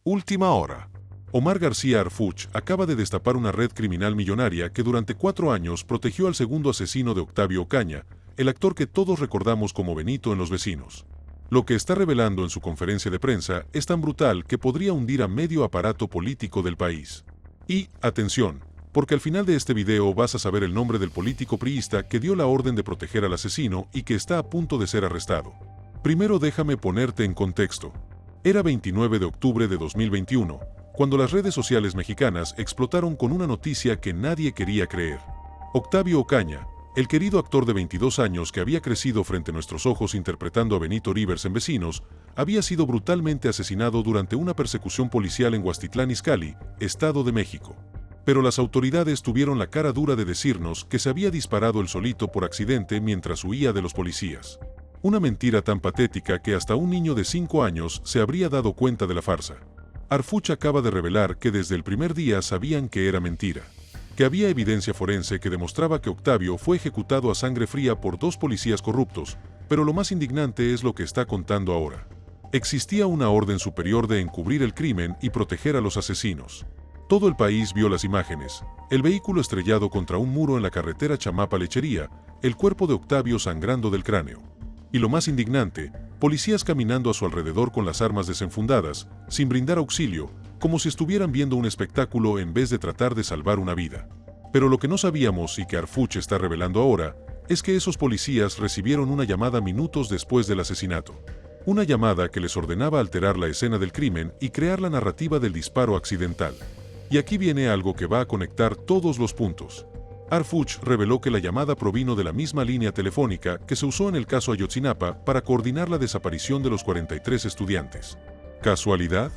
Última hora. Omar García Harfuch acaba de destapar una red criminal millonaria que durante 4 años protegió al segundo asesino de Octavio Ocaña, el actor que todos recordamos como Benito en Los Vecinos. Lo que está revelando en su conferencia de prensa es tan brutal que podría hundir a medio aparato político del país. Y, atención, porque al final de este video vas a saber el nombre del político priista que dio la orden de proteger al asesino y que está a punto de ser arrestado. Primero déjame ponerte en contexto. Era 29 de octubre de 2021, cuando las redes sociales mexicanas explotaron con una noticia que nadie quería creer. Octavio Ocaña, el querido actor de 22 años que había crecido frente a nuestros ojos interpretando a Benito Rivers en Vecinos, había sido brutalmente asesinado durante una persecución policial en Huastitlán Izcalli, Estado de México. Pero las autoridades tuvieron la cara dura de decirnos que se había disparado él solito por accidente mientras huía de los policías. Una mentira tan patética que hasta un niño de 5 años se habría dado cuenta de la farsa. Harfuch acaba de revelar que desde el primer día sabían que era mentira, que había evidencia forense que demostraba que Octavio fue ejecutado a sangre fría por 2 policías corruptos, pero lo más indignante es lo que está contando ahora. Existía una orden superior de encubrir el crimen y proteger a los asesinos. Todo el país vio las imágenes, el vehículo estrellado contra un muro en la carretera Chamapa-Lechería, el cuerpo de Octavio sangrando del cráneo. Y lo más indignante, policías caminando a su alrededor con las armas desenfundadas, sin brindar auxilio, como si estuvieran viendo un espectáculo en vez de tratar de salvar una vida. Pero lo que no sabíamos y que Harfuch está revelando ahora, es que esos policías recibieron una llamada minutos después del asesinato. Una llamada que les ordenaba alterar la escena del crimen y crear la narrativa del disparo accidental. Y aquí viene algo que va a conectar todos los puntos. Harfuch reveló que la llamada provino de la misma línea telefónica que se usó en el caso Ayotzinapa para coordinar la desaparición de los 43 estudiantes. ¿Casualidad?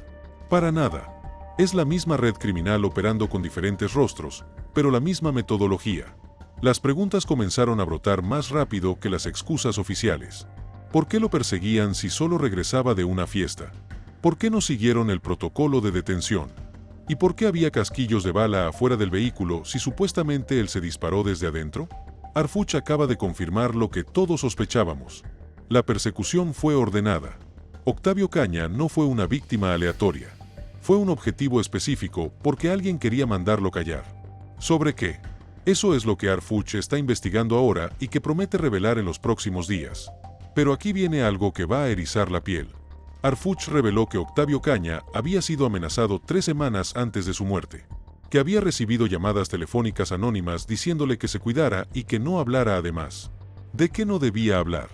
Para nada. Es la misma red criminal operando con diferentes rostros, pero la misma metodología. Las preguntas comenzaron a brotar más rápido que las excusas oficiales. ¿Por qué lo perseguían si solo regresaba de una fiesta? ¿Por qué no siguieron el protocolo de detención? ¿Y por qué había casquillos de bala afuera del vehículo si supuestamente él se disparó desde adentro? Harfuch acaba de confirmar lo que todos sospechábamos. La persecución fue ordenada. Octavio Ocaña no fue una víctima aleatoria. Fue un objetivo específico porque alguien quería mandarlo callar. ¿Sobre qué? Eso es lo que Harfuch está investigando ahora y que promete revelar en los próximos días. Pero aquí viene algo que va a erizar la piel. Harfuch reveló que Octavio Ocaña había sido amenazado 3 semanas antes de su muerte, que había recibido llamadas telefónicas anónimas diciéndole que se cuidara y que no hablara además. ¿De qué no debía hablar?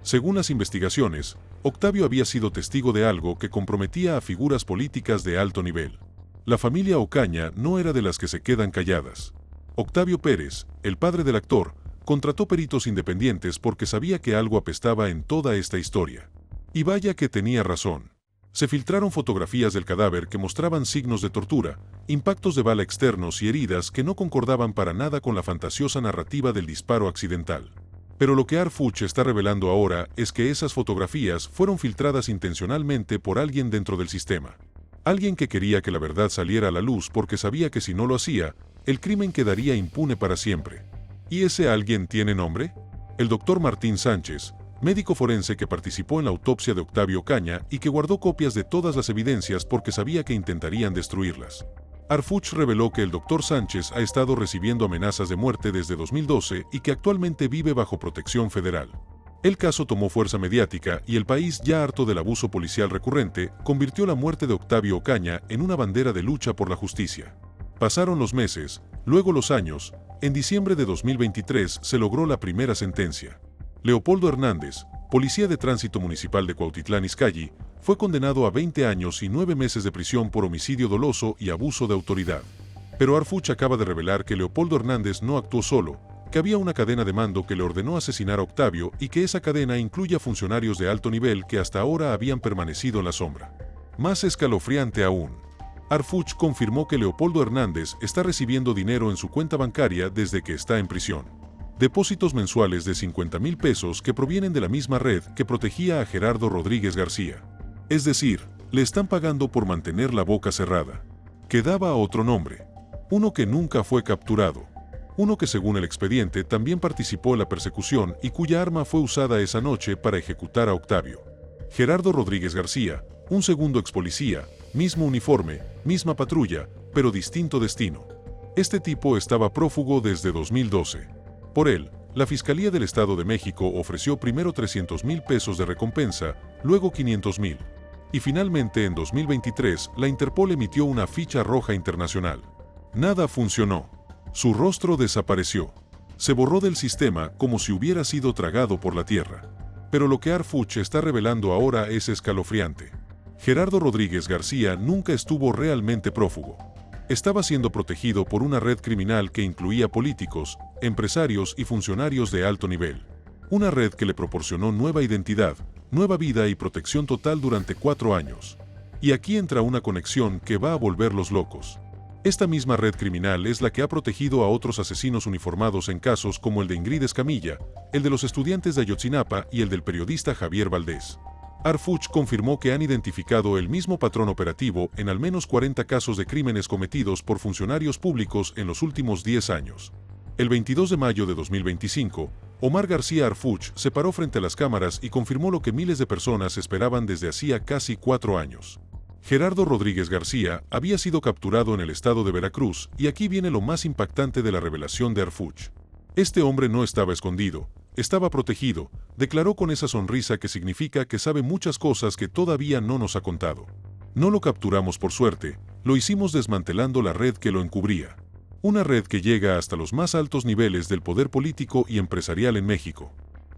Según las investigaciones, Octavio había sido testigo de algo que comprometía a figuras políticas de alto nivel. La familia Ocaña no era de las que se quedan calladas. Octavio Pérez, el padre del actor, contrató peritos independientes porque sabía que algo apestaba en toda esta historia. Y vaya que tenía razón. Se filtraron fotografías del cadáver que mostraban signos de tortura, impactos de bala externos y heridas que no concordaban para nada con la fantasiosa narrativa del disparo accidental. Pero lo que Harfuch está revelando ahora es que esas fotografías fueron filtradas intencionalmente por alguien dentro del sistema. Alguien que quería que la verdad saliera a la luz porque sabía que si no lo hacía, el crimen quedaría impune para siempre. ¿Y ese alguien tiene nombre? El doctor Martín Sánchez, médico forense que participó en la autopsia de Octavio Ocaña y que guardó copias de todas las evidencias porque sabía que intentarían destruirlas. Harfuch reveló que el doctor Sánchez ha estado recibiendo amenazas de muerte desde 2012 y que actualmente vive bajo protección federal. El caso tomó fuerza mediática y el país, ya harto del abuso policial recurrente, convirtió la muerte de Octavio Ocaña en una bandera de lucha por la justicia. Pasaron los meses, luego los años. En diciembre de 2023 se logró la primera sentencia. Leopoldo Hernández, policía de tránsito municipal de Cuautitlán Izcalli, fue condenado a 20 años y 9 meses de prisión por homicidio doloso y abuso de autoridad. Pero Harfuch acaba de revelar que Leopoldo Hernández no actuó solo, que había una cadena de mando que le ordenó asesinar a Octavio y que esa cadena incluye a funcionarios de alto nivel que hasta ahora habían permanecido en la sombra. Más escalofriante aún. Harfuch confirmó que Leopoldo Hernández está recibiendo dinero en su cuenta bancaria desde que está en prisión. Depósitos mensuales de 50,000 pesos que provienen de la misma red que protegía a Gerardo Rodríguez García. Es decir, le están pagando por mantener la boca cerrada. Quedaba otro nombre. Uno que nunca fue capturado. Uno que según el expediente también participó en la persecución y cuya arma fue usada esa noche para ejecutar a Octavio. Gerardo Rodríguez García, un segundo expolicía, Mismo uniforme, misma patrulla, pero distinto destino. Este tipo estaba prófugo desde 2012. Por él, la Fiscalía del Estado de México ofreció primero 300,000 pesos de recompensa, luego 500,000. Y finalmente en 2023 la Interpol emitió una ficha roja internacional. Nada funcionó. Su rostro desapareció. Se borró del sistema como si hubiera sido tragado por la tierra. Pero lo que Arfuch está revelando ahora es escalofriante. Gerardo Rodríguez García nunca estuvo realmente prófugo. Estaba siendo protegido por una red criminal que incluía políticos, empresarios y funcionarios de alto nivel. Una red que le proporcionó nueva identidad, nueva vida y protección total durante 4 años. Y aquí entra una conexión que va a volverlos locos. Esta misma red criminal es la que ha protegido a otros asesinos uniformados en casos como el de Ingrid Escamilla, el de los estudiantes de Ayotzinapa y el del periodista Javier Valdés. Arfuch confirmó que han identificado el mismo patrón operativo en al menos 40 casos de crímenes cometidos por funcionarios públicos en los últimos 10 años. El 22 de mayo de 2025, Omar García Arfuch se paró frente a las cámaras y confirmó lo que miles de personas esperaban desde hacía casi 4 años. Gerardo Rodríguez García había sido capturado en el estado de Veracruz y aquí viene lo más impactante de la revelación de Arfuch. Este hombre no estaba escondido, estaba protegido, declaró con esa sonrisa que significa que sabe muchas cosas que todavía no nos ha contado. No lo capturamos por suerte, lo hicimos desmantelando la red que lo encubría. Una red que llega hasta los más altos niveles del poder político y empresarial en México.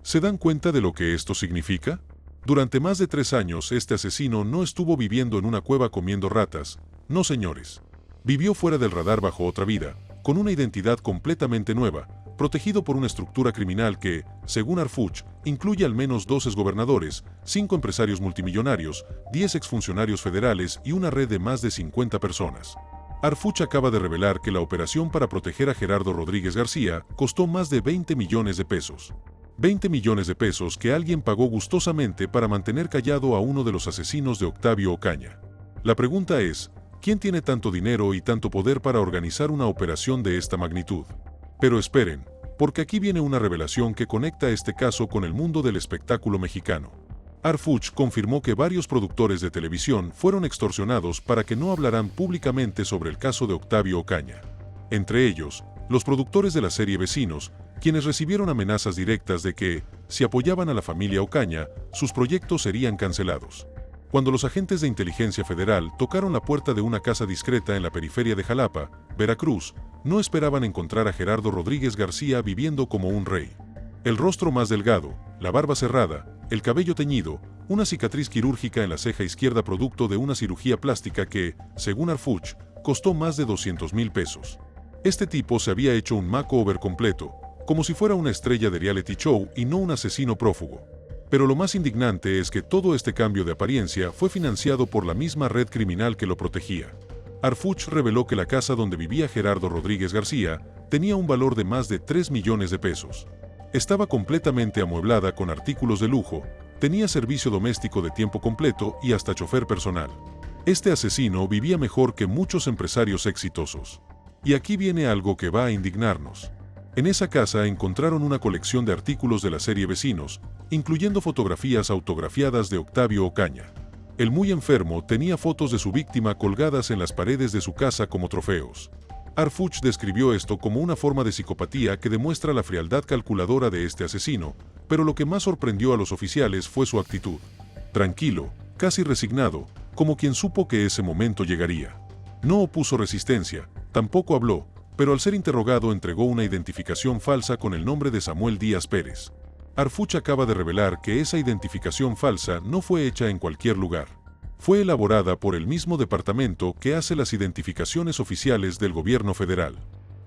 ¿Se dan cuenta de lo que esto significa? Durante más de 3 años este asesino no estuvo viviendo en una cueva comiendo ratas, no señores. Vivió fuera del radar bajo otra vida, con una identidad completamente nueva, protegido por una estructura criminal que, según Arfuch, incluye al menos 2 exgobernadores, 5 empresarios multimillonarios, 10 exfuncionarios federales y una red de más de 50 personas. Arfuch acaba de revelar que la operación para proteger a Gerardo Rodríguez García costó más de 20 millones de pesos. 20 millones de pesos que alguien pagó gustosamente para mantener callado a uno de los asesinos de Octavio Ocaña. La pregunta es, ¿quién tiene tanto dinero y tanto poder para organizar una operación de esta magnitud? Pero esperen, porque aquí viene una revelación que conecta este caso con el mundo del espectáculo mexicano. Arfuch confirmó que varios productores de televisión fueron extorsionados para que no hablaran públicamente sobre el caso de Octavio Ocaña. Entre ellos, los productores de la serie Vecinos, quienes recibieron amenazas directas de que, si apoyaban a la familia Ocaña, sus proyectos serían cancelados. Cuando los agentes de inteligencia federal tocaron la puerta de una casa discreta en la periferia de Jalapa, Veracruz, no esperaban encontrar a Gerardo Rodríguez García viviendo como un rey. El rostro más delgado, la barba cerrada, el cabello teñido, una cicatriz quirúrgica en la ceja izquierda producto de una cirugía plástica que, según Arfuch, costó más de 200,000 pesos. Este tipo se había hecho un makeover completo, como si fuera una estrella de reality show y no un asesino prófugo. Pero lo más indignante es que todo este cambio de apariencia fue financiado por la misma red criminal que lo protegía. Arfuch reveló que la casa donde vivía Gerardo Rodríguez García tenía un valor de más de 3 millones de pesos. Estaba completamente amueblada con artículos de lujo, tenía servicio doméstico de tiempo completo y hasta chofer personal. Este asesino vivía mejor que muchos empresarios exitosos. Y aquí viene algo que va a indignarnos. En esa casa encontraron una colección de artículos de la serie Vecinos, incluyendo fotografías autografiadas de Octavio Ocaña. El muy enfermo tenía fotos de su víctima colgadas en las paredes de su casa como trofeos. Arfuch describió esto como una forma de psicopatía que demuestra la frialdad calculadora de este asesino, pero lo que más sorprendió a los oficiales fue su actitud. Tranquilo, casi resignado, como quien supo que ese momento llegaría. No opuso resistencia, tampoco habló, pero al ser interrogado entregó una identificación falsa con el nombre de Samuel Díaz Pérez. Arfuch acaba de revelar que esa identificación falsa no fue hecha en cualquier lugar. Fue elaborada por el mismo departamento que hace las identificaciones oficiales del gobierno federal.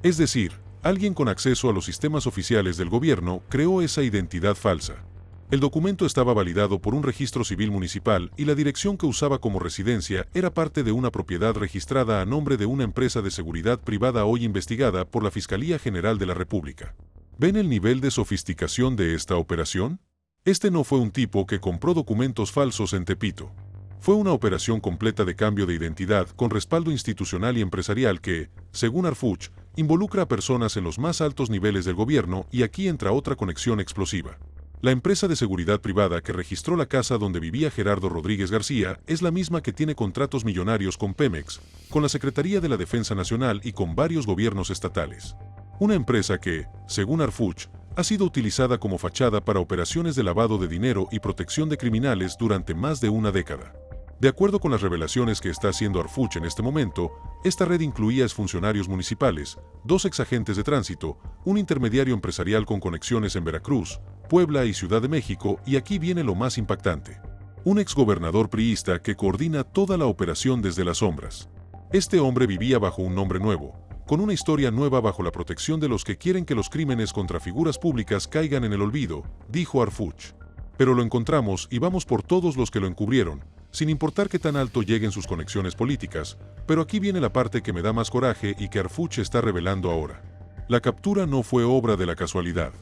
Es decir, alguien con acceso a los sistemas oficiales del gobierno creó esa identidad falsa. El documento estaba validado por un registro civil municipal y la dirección que usaba como residencia era parte de una propiedad registrada a nombre de una empresa de seguridad privada hoy investigada por la Fiscalía General de la República. ¿Ven el nivel de sofisticación de esta operación? Este no fue un tipo que compró documentos falsos en Tepito. Fue una operación completa de cambio de identidad con respaldo institucional y empresarial que, según Arfuch, involucra a personas en los más altos niveles del gobierno y aquí entra otra conexión explosiva. La empresa de seguridad privada que registró la casa donde vivía Gerardo Rodríguez García es la misma que tiene contratos millonarios con Pemex, con la Secretaría de la Defensa Nacional y con varios gobiernos estatales. Una empresa que, según Arfuch, ha sido utilizada como fachada para operaciones de lavado de dinero y protección de criminales durante más de una década. De acuerdo con las revelaciones que está haciendo Arfuch en este momento, esta red incluía exfuncionarios municipales, 2 exagentes de tránsito, un intermediario empresarial con conexiones en Veracruz, Puebla y Ciudad de México, y aquí viene lo más impactante. Un exgobernador priista que coordina toda la operación desde las sombras. Este hombre vivía bajo un nombre nuevo, con una historia nueva bajo la protección de los que quieren que los crímenes contra figuras públicas caigan en el olvido, dijo Arfuch. Pero lo encontramos y vamos por todos los que lo encubrieron, sin importar qué tan alto lleguen sus conexiones políticas, pero aquí viene la parte que me da más coraje y que Arfuch está revelando ahora. La captura no fue obra de la casualidad.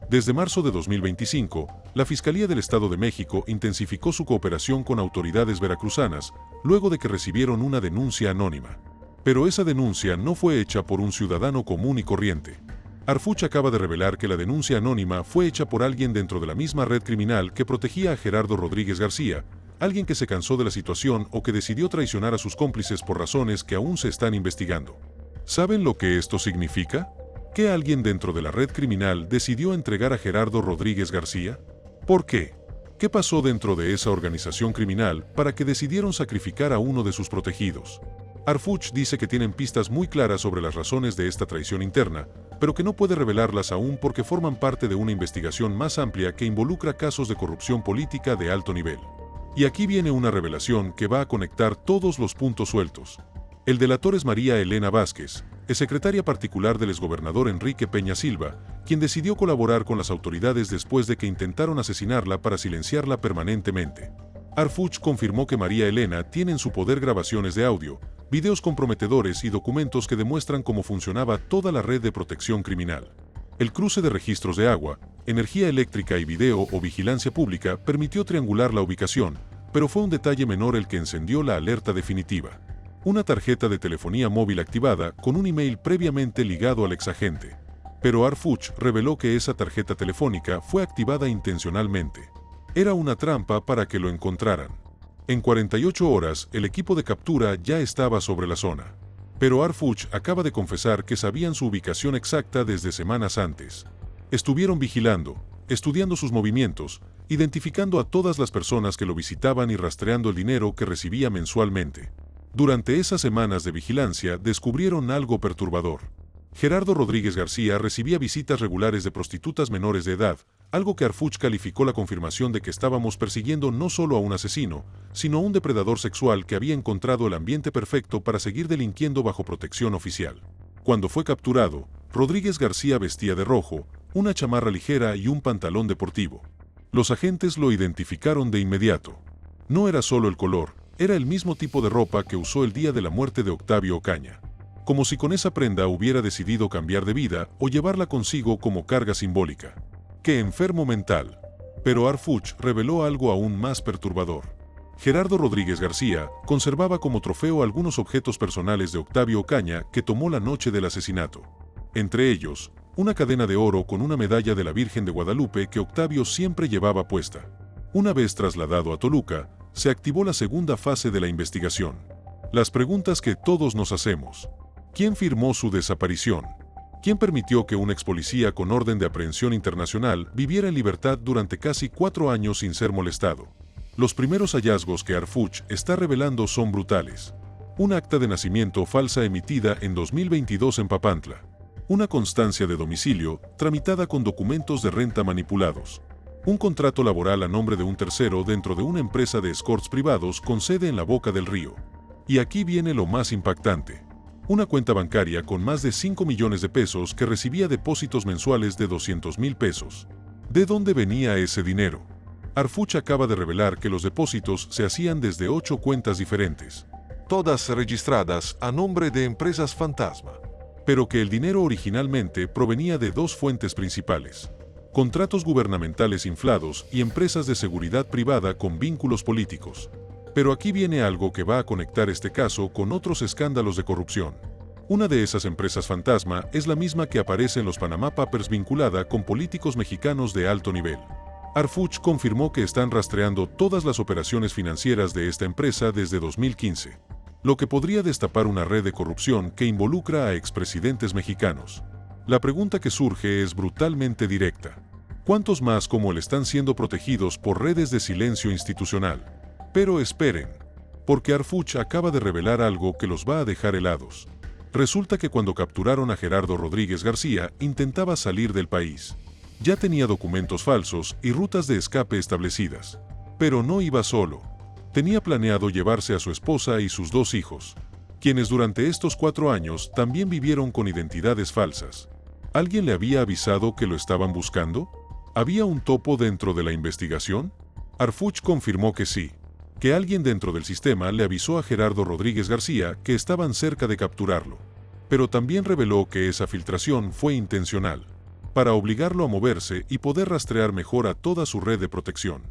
Desde marzo de 2025, la Fiscalía del Estado de México intensificó su cooperación con autoridades veracruzanas, luego de que recibieron una denuncia anónima. Pero esa denuncia no fue hecha por un ciudadano común y corriente. Arfuch acaba de revelar que la denuncia anónima fue hecha por alguien dentro de la misma red criminal que protegía a Gerardo Rodríguez García, alguien que se cansó de la situación o que decidió traicionar a sus cómplices por razones que aún se están investigando. ¿Saben lo que esto significa? ¿Que alguien dentro de la red criminal decidió entregar a Gerardo Rodríguez García? ¿Por qué? ¿Qué pasó dentro de esa organización criminal para que decidieron sacrificar a uno de sus protegidos? Arfuch dice que tienen pistas muy claras sobre las razones de esta traición interna, pero que no puede revelarlas aún porque forman parte de una investigación más amplia que involucra casos de corrupción política de alto nivel. Y aquí viene una revelación que va a conectar todos los puntos sueltos. El delator es María Elena Vázquez, secretaria particular del exgobernador Enrique Peña Silva, quien decidió colaborar con las autoridades después de que intentaron asesinarla para silenciarla permanentemente. Arfuch confirmó que María Elena tiene en su poder grabaciones de audio, videos comprometedores y documentos que demuestran cómo funcionaba toda la red de protección criminal. El cruce de registros de agua, energía eléctrica y video o vigilancia pública permitió triangular la ubicación, pero fue un detalle menor el que encendió la alerta definitiva. Una tarjeta de telefonía móvil activada con un email previamente ligado al exagente. Pero Arfuch reveló que esa tarjeta telefónica fue activada intencionalmente. Era una trampa para que lo encontraran. En 48 horas, el equipo de captura ya estaba sobre la zona. Pero Arfuch acaba de confesar que sabían su ubicación exacta desde semanas antes. Estuvieron vigilando, estudiando sus movimientos, identificando a todas las personas que lo visitaban y rastreando el dinero que recibía mensualmente. Durante esas semanas de vigilancia descubrieron algo perturbador. Gerardo Rodríguez García recibía visitas regulares de prostitutas menores de edad, algo que Arfuch calificó la confirmación de que estábamos persiguiendo no solo a un asesino, sino a un depredador sexual que había encontrado el ambiente perfecto para seguir delinquiendo bajo protección oficial. Cuando fue capturado, Rodríguez García vestía de rojo, una chamarra ligera y un pantalón deportivo. Los agentes lo identificaron de inmediato. No era solo el color, era el mismo tipo de ropa que usó el día de la muerte de Octavio Ocaña. Como si con esa prenda hubiera decidido cambiar de vida o llevarla consigo como carga simbólica. ¡Qué enfermo mental! Pero Arfuch reveló algo aún más perturbador. Gerardo Rodríguez García conservaba como trofeo algunos objetos personales de Octavio Ocaña que tomó la noche del asesinato. Entre ellos, una cadena de oro con una medalla de la Virgen de Guadalupe que Octavio siempre llevaba puesta. Una vez trasladado a Toluca, se activó la segunda fase de la investigación. Las preguntas que todos nos hacemos. ¿Quién firmó su desaparición? ¿Quién permitió que un expolicía con orden de aprehensión internacional viviera en libertad durante casi 4 años sin ser molestado? Los primeros hallazgos que Arfuch está revelando son brutales. Un acta de nacimiento falsa emitida en 2022 en Papantla. Una constancia de domicilio tramitada con documentos de renta manipulados. Un contrato laboral a nombre de un tercero dentro de una empresa de escorts privados con sede en la Boca del Río. Y aquí viene lo más impactante. Una cuenta bancaria con más de 5 millones de pesos que recibía depósitos mensuales de 200,000 pesos. ¿De dónde venía ese dinero? Arfuch acaba de revelar que los depósitos se hacían desde 8 cuentas diferentes, todas registradas a nombre de empresas fantasma, pero que el dinero originalmente provenía de 2 fuentes principales: contratos gubernamentales inflados y empresas de seguridad privada con vínculos políticos. Pero aquí viene algo que va a conectar este caso con otros escándalos de corrupción. Una de esas empresas fantasma es la misma que aparece en los Panama Papers vinculada con políticos mexicanos de alto nivel. Arfuch confirmó que están rastreando todas las operaciones financieras de esta empresa desde 2015, lo que podría destapar una red de corrupción que involucra a expresidentes mexicanos. La pregunta que surge es brutalmente directa. ¿Cuántos más como él están siendo protegidos por redes de silencio institucional? Pero esperen, porque Arfuch acaba de revelar algo que los va a dejar helados. Resulta que cuando capturaron a Gerardo Rodríguez García, intentaba salir del país. Ya tenía documentos falsos y rutas de escape establecidas. Pero no iba solo. Tenía planeado llevarse a su esposa y sus 2 hijos, quienes durante estos 4 años también vivieron con identidades falsas. ¿Alguien le había avisado que lo estaban buscando? ¿Había un topo dentro de la investigación? Arfuch confirmó que sí, que alguien dentro del sistema le avisó a Gerardo Rodríguez García que estaban cerca de capturarlo. Pero también reveló que esa filtración fue intencional, para obligarlo a moverse y poder rastrear mejor a toda su red de protección.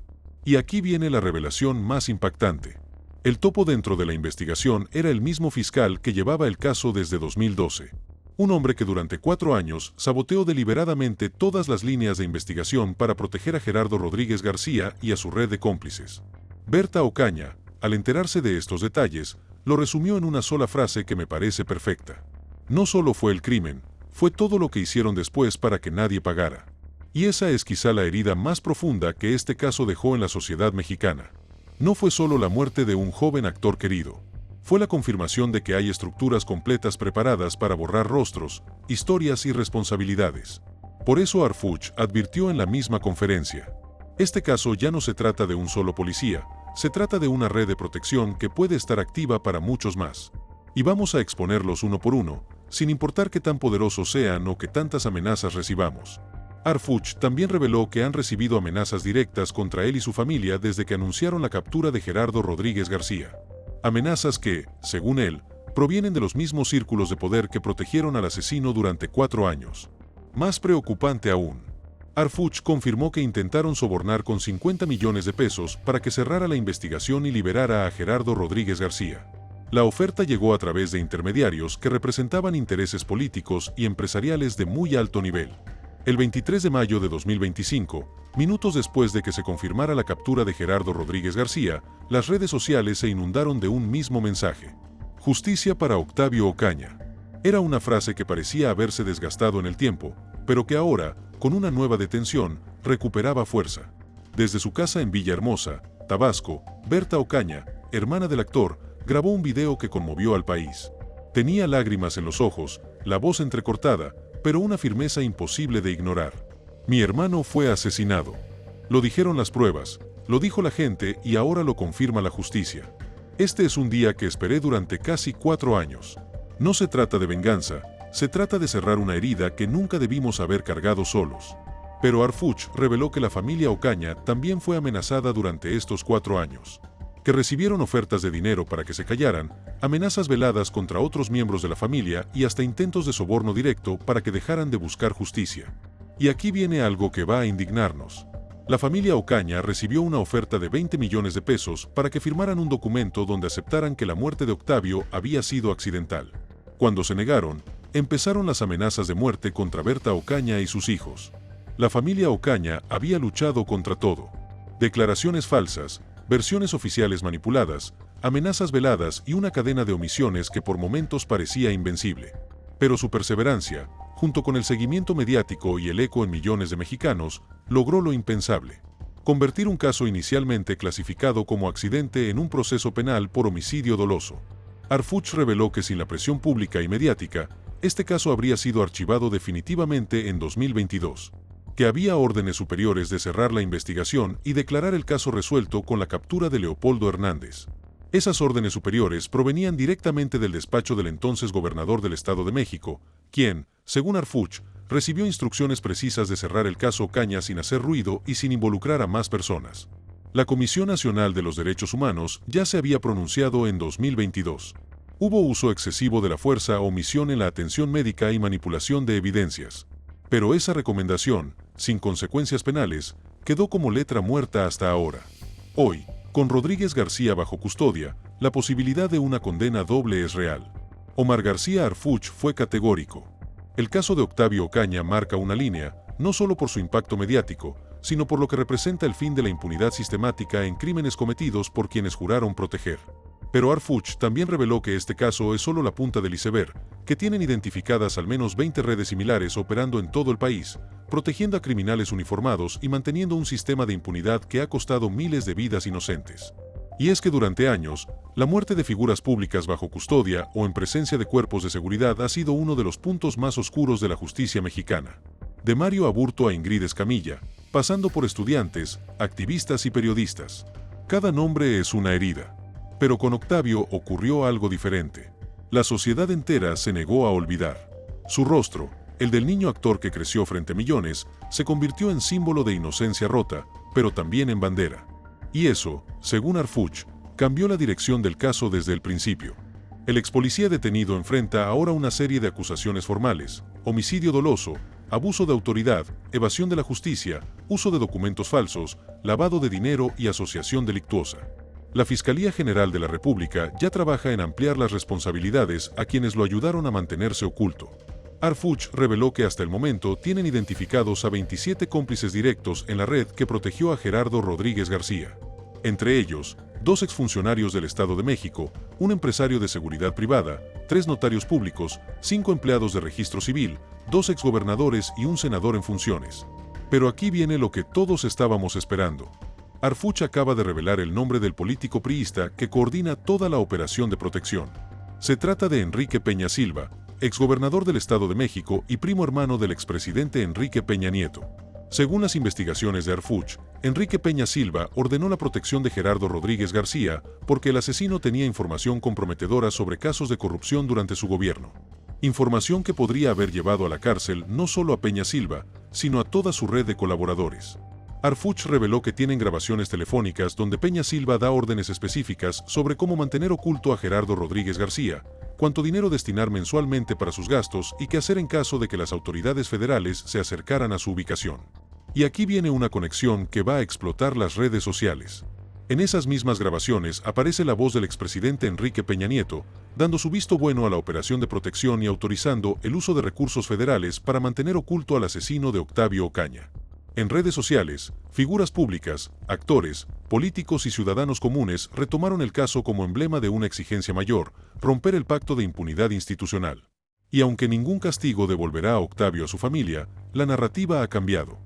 Y aquí viene la revelación más impactante. El topo dentro de la investigación era el mismo fiscal que llevaba el caso desde 2012. Un hombre que durante 4 años saboteó deliberadamente todas las líneas de investigación para proteger a Gerardo Rodríguez García y a su red de cómplices. Berta Ocaña, al enterarse de estos detalles, lo resumió en una sola frase que me parece perfecta. No solo fue el crimen, fue todo lo que hicieron después para que nadie pagara. Y esa es quizá la herida más profunda que este caso dejó en la sociedad mexicana. No fue solo la muerte de un joven actor querido. Fue la confirmación de que hay estructuras completas preparadas para borrar rostros, historias y responsabilidades. Por eso Arfuch advirtió en la misma conferencia: este caso ya no se trata de un solo policía, se trata de una red de protección que puede estar activa para muchos más. Y vamos a exponerlos uno por uno, sin importar qué tan poderosos sean o qué tantas amenazas recibamos. Arfuch también reveló que han recibido amenazas directas contra él y su familia desde que anunciaron la captura de Gerardo Rodríguez García. Amenazas que, según él, provienen de los mismos círculos de poder que protegieron al asesino durante 4 años. Más preocupante aún, Arfuch confirmó que intentaron sobornar con 50 millones de pesos para que cerrara la investigación y liberara a Gerardo Rodríguez García. La oferta llegó a través de intermediarios que representaban intereses políticos y empresariales de muy alto nivel. El 23 de mayo de 2025, minutos después de que se confirmara la captura de Gerardo Rodríguez García, las redes sociales se inundaron de un mismo mensaje: justicia para Octavio Ocaña. Era una frase que parecía haberse desgastado en el tiempo, pero que ahora, con una nueva detención, recuperaba fuerza. Desde su casa en Villahermosa, Tabasco, Berta Ocaña, hermana del actor, grabó un video que conmovió al país. Tenía lágrimas en los ojos, la voz entrecortada, pero una firmeza imposible de ignorar. Mi hermano fue asesinado. Lo dijeron las pruebas, lo dijo la gente y ahora lo confirma la justicia. Este es un día que esperé durante casi 4 años. No se trata de venganza, se trata de cerrar una herida que nunca debimos haber cargado solos. Pero Arfuch reveló que la familia Ocaña también fue amenazada durante estos 4 años. Que recibieron ofertas de dinero para que se callaran, amenazas veladas contra otros miembros de la familia y hasta intentos de soborno directo para que dejaran de buscar justicia. Y aquí viene algo que va a indignarnos. La familia Ocaña recibió una oferta de 20 millones de pesos para que firmaran un documento donde aceptaran que la muerte de Octavio había sido accidental. Cuando se negaron, empezaron las amenazas de muerte contra Berta Ocaña y sus hijos. La familia Ocaña había luchado contra todo. Declaraciones falsas, versiones oficiales manipuladas, amenazas veladas y una cadena de omisiones que por momentos parecía invencible. Pero su perseverancia, junto con el seguimiento mediático y el eco en millones de mexicanos, logró lo impensable: convertir un caso inicialmente clasificado como accidente en un proceso penal por homicidio doloso. Arfuch reveló que sin la presión pública y mediática, este caso habría sido archivado definitivamente en 2022. Que había órdenes superiores de cerrar la investigación y declarar el caso resuelto con la captura de Leopoldo Hernández. Esas órdenes superiores provenían directamente del despacho del entonces gobernador del Estado de México, quien, según Arfuch, recibió instrucciones precisas de cerrar el caso Ocaña sin hacer ruido y sin involucrar a más personas. La Comisión Nacional de los Derechos Humanos ya se había pronunciado en 2022. Hubo uso excesivo de la fuerza o omisión en la atención médica y manipulación de evidencias. Pero esa recomendación, sin consecuencias penales, quedó como letra muerta hasta ahora. Hoy, con Rodríguez García bajo custodia, la posibilidad de una condena doble es real. Omar García Arfuch fue categórico. El caso de Octavio Ocaña marca una línea, no solo por su impacto mediático, sino por lo que representa el fin de la impunidad sistemática en crímenes cometidos por quienes juraron proteger. Pero Arfuch también reveló que este caso es solo la punta del iceberg, que tienen identificadas al menos 20 redes similares operando en todo el país, protegiendo a criminales uniformados y manteniendo un sistema de impunidad que ha costado miles de vidas inocentes. Y es que durante años, la muerte de figuras públicas bajo custodia o en presencia de cuerpos de seguridad ha sido uno de los puntos más oscuros de la justicia mexicana. De Mario Aburto a Ingrid Escamilla, pasando por estudiantes, activistas y periodistas. Cada nombre es una herida. Pero con Octavio ocurrió algo diferente. La sociedad entera se negó a olvidar. Su rostro, el del niño actor que creció frente a millones, se convirtió en símbolo de inocencia rota, pero también en bandera. Y eso, según Arfuch, cambió la dirección del caso desde el principio. El ex policía detenido enfrenta ahora una serie de acusaciones formales: homicidio doloso, abuso de autoridad, evasión de la justicia, uso de documentos falsos, lavado de dinero y asociación delictuosa. La Fiscalía General de la República ya trabaja en ampliar las responsabilidades a quienes lo ayudaron a mantenerse oculto. Arfuch reveló que hasta el momento tienen identificados a 27 cómplices directos en la red que protegió a Gerardo Rodríguez García. Entre ellos, 2 exfuncionarios del Estado de México, un empresario de seguridad privada, 3 notarios públicos, 5 empleados de registro civil, 2 exgobernadores y un senador en funciones. Pero aquí viene lo que todos estábamos esperando. Arfuch acaba de revelar el nombre del político priista que coordina toda la operación de protección. Se trata de Enrique Peña Silva, exgobernador del Estado de México y primo hermano del expresidente Enrique Peña Nieto. Según las investigaciones de Arfuch, Enrique Peña Silva ordenó la protección de Gerardo Rodríguez García porque el asesino tenía información comprometedora sobre casos de corrupción durante su gobierno. Información que podría haber llevado a la cárcel no solo a Peña Silva, sino a toda su red de colaboradores. Arfuch reveló que tienen grabaciones telefónicas donde Peña Silva da órdenes específicas sobre cómo mantener oculto a Gerardo Rodríguez García, cuánto dinero destinar mensualmente para sus gastos y qué hacer en caso de que las autoridades federales se acercaran a su ubicación. Y aquí viene una conexión que va a explotar las redes sociales. En esas mismas grabaciones aparece la voz del expresidente Enrique Peña Nieto, dando su visto bueno a la operación de protección y autorizando el uso de recursos federales para mantener oculto al asesino de Octavio Ocaña. En redes sociales, figuras públicas, actores, políticos y ciudadanos comunes retomaron el caso como emblema de una exigencia mayor: romper el pacto de impunidad institucional. Y aunque ningún castigo devolverá a Octavio a su familia, la narrativa ha cambiado.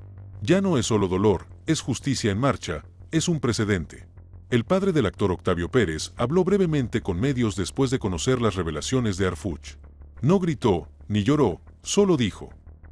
Ya no es solo dolor, es justicia en marcha, es un precedente. El padre del actor Octavio Pérez habló brevemente con medios después de conocer las revelaciones de Arfuch. No gritó, ni lloró, solo dijo: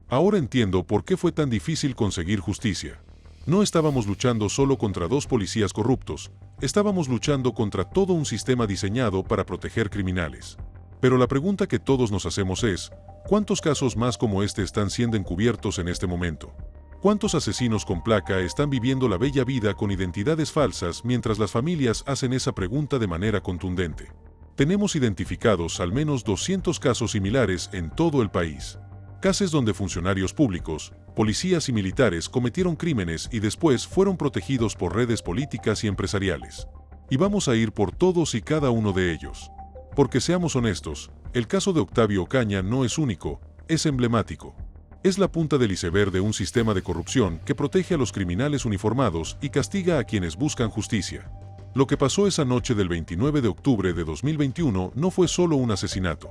ahora entiendo por qué fue tan difícil conseguir justicia. No estábamos luchando solo contra 2 policías corruptos, estábamos luchando contra todo un sistema diseñado para proteger criminales. Pero la pregunta que todos nos hacemos es: ¿cuántos casos más como este están siendo encubiertos en este momento? ¿Cuántos asesinos con placa están viviendo la bella vida con identidades falsas mientras las familias hacen esa pregunta de manera contundente? Tenemos identificados al menos 200 casos similares en todo el país. Casos donde funcionarios públicos, policías y militares cometieron crímenes y después fueron protegidos por redes políticas y empresariales. Y vamos a ir por todos y cada uno de ellos. Porque seamos honestos, el caso de Octavio Ocaña no es único, es emblemático. Es la punta del iceberg de un sistema de corrupción que protege a los criminales uniformados y castiga a quienes buscan justicia. Lo que pasó esa noche del 29 de octubre de 2021 no fue solo un asesinato.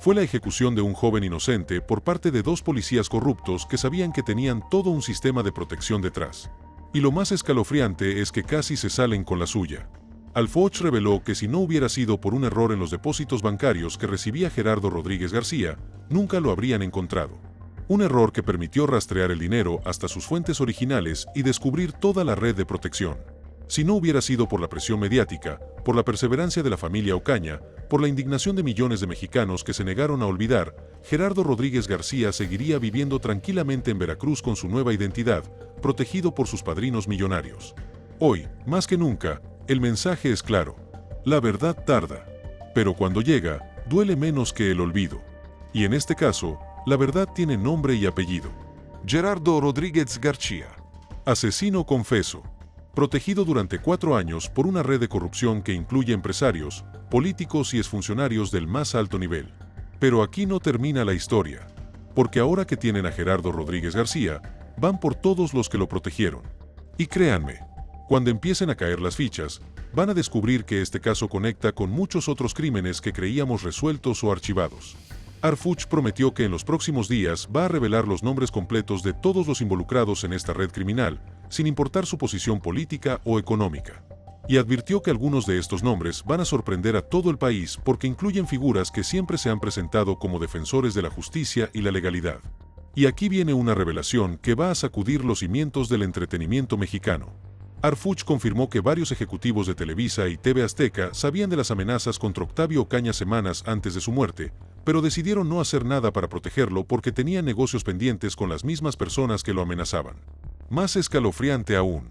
Fue la ejecución de un joven inocente por parte de 2 policías corruptos que sabían que tenían todo un sistema de protección detrás. Y lo más escalofriante es que casi se salen con la suya. Arfuch reveló que si no hubiera sido por un error en los depósitos bancarios que recibía Gerardo Rodríguez García, nunca lo habrían encontrado. Un error que permitió rastrear el dinero hasta sus fuentes originales y descubrir toda la red de protección. Si no hubiera sido por la presión mediática, por la perseverancia de la familia Ocaña, por la indignación de millones de mexicanos que se negaron a olvidar, Gerardo Rodríguez García seguiría viviendo tranquilamente en Veracruz con su nueva identidad, protegido por sus padrinos millonarios. Hoy, más que nunca, el mensaje es claro: la verdad tarda, pero cuando llega, duele menos que el olvido. Y en este caso, la verdad tiene nombre y apellido. Gerardo Rodríguez García, asesino confeso. Protegido durante 4 años por una red de corrupción que incluye empresarios, políticos y exfuncionarios del más alto nivel. Pero aquí no termina la historia. Porque ahora que tienen a Gerardo Rodríguez García, van por todos los que lo protegieron. Y créanme, cuando empiecen a caer las fichas, van a descubrir que este caso conecta con muchos otros crímenes que creíamos resueltos o archivados. Harfuch prometió que en los próximos días va a revelar los nombres completos de todos los involucrados en esta red criminal, sin importar su posición política o económica. Y advirtió que algunos de estos nombres van a sorprender a todo el país porque incluyen figuras que siempre se han presentado como defensores de la justicia y la legalidad. Y aquí viene una revelación que va a sacudir los cimientos del entretenimiento mexicano. Harfuch confirmó que varios ejecutivos de Televisa y TV Azteca sabían de las amenazas contra Octavio Ocaña semanas antes de su muerte, pero decidieron no hacer nada para protegerlo porque tenían negocios pendientes con las mismas personas que lo amenazaban. Más escalofriante aún.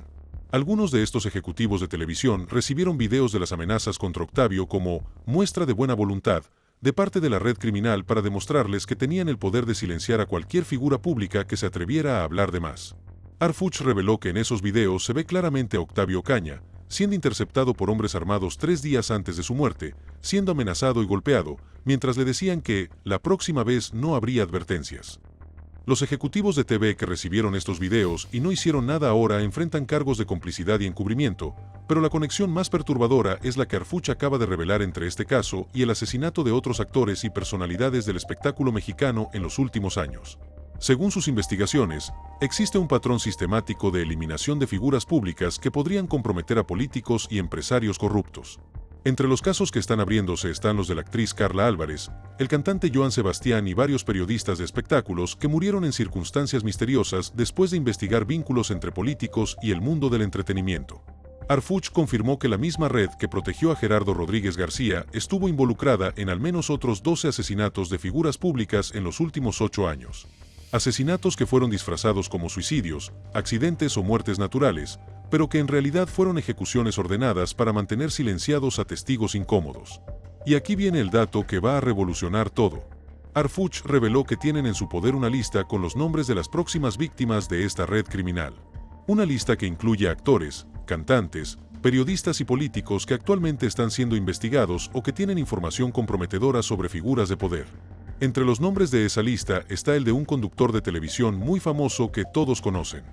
Algunos de estos ejecutivos de televisión recibieron videos de las amenazas contra Octavio como muestra de buena voluntad de parte de la red criminal para demostrarles que tenían el poder de silenciar a cualquier figura pública que se atreviera a hablar de más. Harfuch reveló que en esos videos se ve claramente a Octavio Ocaña, siendo interceptado por hombres armados 3 días antes de su muerte, siendo amenazado y golpeado, mientras le decían que la próxima vez no habría advertencias. Los ejecutivos de TV que recibieron estos videos y no hicieron nada ahora enfrentan cargos de complicidad y encubrimiento, pero la conexión más perturbadora es la que Harfuch acaba de revelar entre este caso y el asesinato de otros actores y personalidades del espectáculo mexicano en los últimos años. Según sus investigaciones, existe un patrón sistemático de eliminación de figuras públicas que podrían comprometer a políticos y empresarios corruptos. Entre los casos que están abriéndose están los de la actriz Carla Álvarez, el cantante Joan Sebastián y varios periodistas de espectáculos que murieron en circunstancias misteriosas después de investigar vínculos entre políticos y el mundo del entretenimiento. Harfuch confirmó que la misma red que protegió a Gerardo Rodríguez García estuvo involucrada en al menos otros 12 asesinatos de figuras públicas en los últimos 8 años. Asesinatos que fueron disfrazados como suicidios, accidentes o muertes naturales, pero que en realidad fueron ejecuciones ordenadas para mantener silenciados a testigos incómodos. Y aquí viene el dato que va a revolucionar todo. Harfuch reveló que tienen en su poder una lista con los nombres de las próximas víctimas de esta red criminal. Una lista que incluye a actores, cantantes, periodistas y políticos que actualmente están siendo investigados o que tienen información comprometedora sobre figuras de poder. Entre los nombres de esa lista está el de un conductor de televisión muy famoso que todos conocen,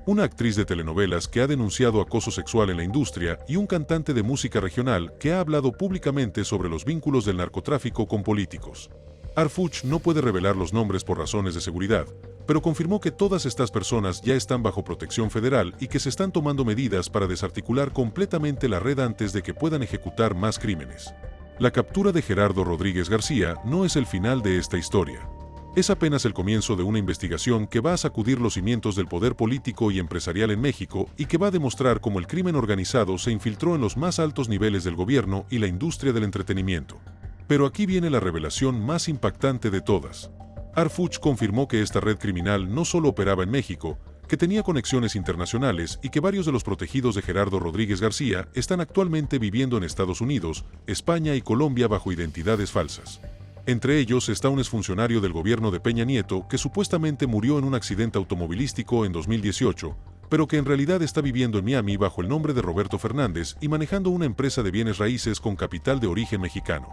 una actriz de telenovelas que ha denunciado acoso sexual en la industria y un cantante de música regional que ha hablado públicamente sobre los vínculos del narcotráfico con políticos. Harfuch no puede revelar los nombres por razones de seguridad, pero confirmó que todas estas personas ya están bajo protección federal y que se están tomando medidas para desarticular completamente la red antes de que puedan ejecutar más crímenes. La captura de Gerardo Rodríguez García no es el final de esta historia. Es apenas el comienzo de una investigación que va a sacudir los cimientos del poder político y empresarial en México y que va a demostrar cómo el crimen organizado se infiltró en los más altos niveles del gobierno y la industria del entretenimiento. Pero aquí viene la revelación más impactante de todas. Harfuch confirmó que esta red criminal no solo operaba en México, que tenía conexiones internacionales y que varios de los protegidos de Gerardo Rodríguez García están actualmente viviendo en Estados Unidos, España y Colombia bajo identidades falsas. Entre ellos está un exfuncionario del gobierno de Peña Nieto que supuestamente murió en un accidente automovilístico en 2018, pero que en realidad está viviendo en Miami bajo el nombre de Roberto Fernández y manejando una empresa de bienes raíces con capital de origen mexicano.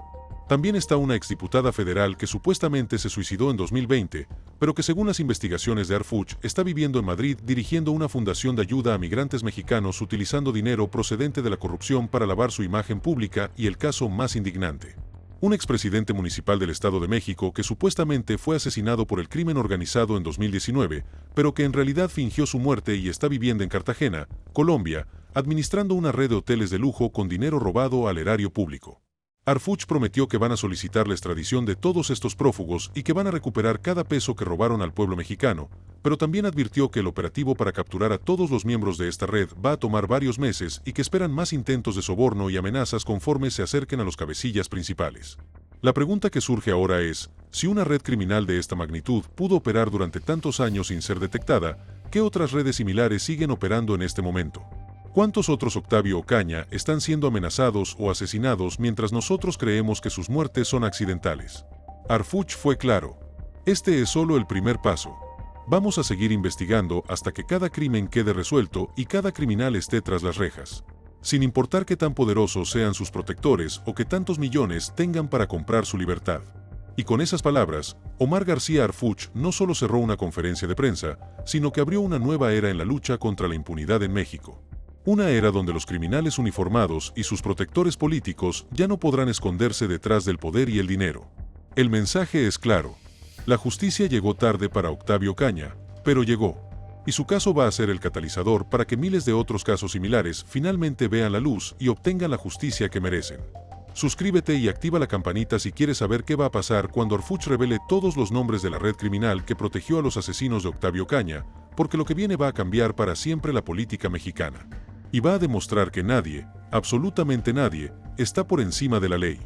También está una exdiputada federal que supuestamente se suicidó en 2020, pero que según las investigaciones de Harfuch está viviendo en Madrid dirigiendo una fundación de ayuda a migrantes mexicanos utilizando dinero procedente de la corrupción para lavar su imagen pública y el caso más indignante. Un expresidente municipal del Estado de México que supuestamente fue asesinado por el crimen organizado en 2019, pero que en realidad fingió su muerte y está viviendo en Cartagena, Colombia, administrando una red de hoteles de lujo con dinero robado al erario público. Harfuch prometió que van a solicitar la extradición de todos estos prófugos y que van a recuperar cada peso que robaron al pueblo mexicano, pero también advirtió que el operativo para capturar a todos los miembros de esta red va a tomar varios meses y que esperan más intentos de soborno y amenazas conforme se acerquen a los cabecillas principales. La pregunta que surge ahora es, si una red criminal de esta magnitud pudo operar durante tantos años sin ser detectada, ¿qué otras redes similares siguen operando en este momento? ¿Cuántos otros Octavio Ocaña están siendo amenazados o asesinados mientras nosotros creemos que sus muertes son accidentales? Harfuch fue claro. Este es solo el primer paso. Vamos a seguir investigando hasta que cada crimen quede resuelto y cada criminal esté tras las rejas. Sin importar qué tan poderosos sean sus protectores o qué tantos millones tengan para comprar su libertad. Y con esas palabras, Omar García Harfuch no solo cerró una conferencia de prensa, sino que abrió una nueva era en la lucha contra la impunidad en México. Una era donde los criminales uniformados y sus protectores políticos ya no podrán esconderse detrás del poder y el dinero. El mensaje es claro. La justicia llegó tarde para Octavio Ocaña, pero llegó. Y su caso va a ser el catalizador para que miles de otros casos similares finalmente vean la luz y obtengan la justicia que merecen. Suscríbete y activa la campanita si quieres saber qué va a pasar cuando Harfuch revele todos los nombres de la red criminal que protegió a los asesinos de Octavio Ocaña, porque lo que viene va a cambiar para siempre la política mexicana. Y va a demostrar que nadie, absolutamente nadie, está por encima de la ley.